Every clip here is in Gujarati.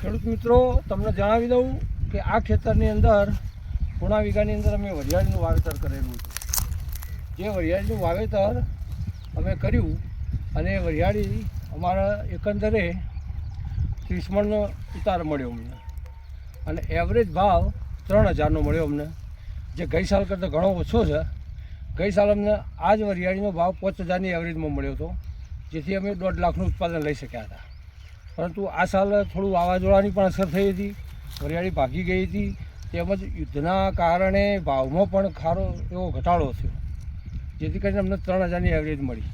ખેડૂત મિત્રો, તમને જણાવી દઉં કે આ ખેતરની અંદર પૂણા વીઘાની અંદર અમે વરિયાળીનું વાવેતર કરેલું છે. જે વરિયાળીનું વાવેતર અમે કર્યું અને વરિયાળી અમારા એકંદરે 30 મણનો ઉતાર મળ્યો અમને અને એવરેજ ભાવ 3000નો મળ્યો અમને, જે ગઈ સાલ કરતાં ઘણો ઓછો છે. ગઈ સાલ અમને આ જ વરિયાળીનો ભાવ 5000ની એવરેજમાં મળ્યો હતો, જેથી અમે 1.5 લાખનું ઉત્પાદન લઈ શક્યા હતા. પરંતુ આ સાલ થોડું વાવાઝોડાની પણ અસર થઈ હતી, વરિયાળી ભાગી ગઈ હતી, તેમજ યુદ્ધના કારણે ભાવમાં પણ ખારો એવો ઘટાડો થયો, જેથી કરીને અમને 3000ની એવરેજ મળી.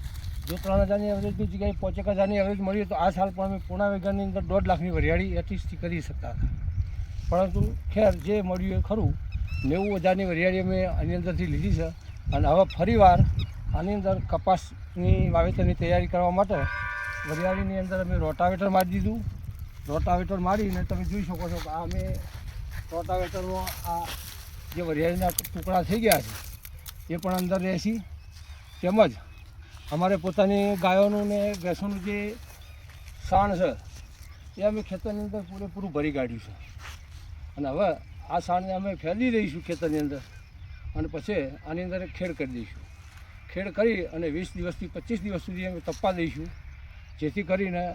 જો 3000ની એવરેજની જગ્યાએ 5000ની એવરેજ મળી તો આ સાલ પણ અમે પૂણા વીઘાની અંદર 1.5 લાખની વરિયાળી એટલીસ્ટ કરી શકતા હતા. પરંતુ ખેર જે મળ્યું એ ખરું, 90000ની વરિયાળી અમે આની અંદરથી લીધી છે અને હવે ફરીવાર આની અંદર કપાસની વાવેતરની તૈયારી કરવા માટે વરિયાળીની અંદર અમે રોટાવેટર મારી દીધું. રોટાવેટર મારીને તમે જોઈ શકો છો કે આ અમે રોટાવેટરમાં આ જે વરિયાળીના ટુકડા થઈ ગયા છે એ પણ અંદર રહેશે. તેમજ અમારે પોતાની ગાયોનું ને ભેંસોનું જે સાણ છે એ અમે ખેતરની અંદર પૂરેપૂરું ભરી કાઢ્યું છે અને હવે આ સાણને અમે ફેરવી દઈશું ખેતરની અંદર અને પછી આની અંદર ખેડ કરી દઈશું. ખેડ કરી અને 20 દિવસથી 25 દિવસ સુધી અમે તપવા દઈશું, જેથી કરીને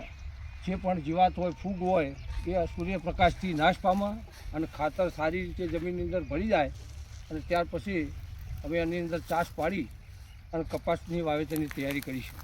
જે પણ જીવાત હોય, ફૂગ હોય એ સૂર્યપ્રકાશથી નાશ પામે અને ખાતર સારી રીતે જમીનની અંદર ભળી જાય અને ત્યાર પછી અમે એની અંદર ચાસ પાડી અને કપાસની વાવેતરની તૈયારી કરીશું.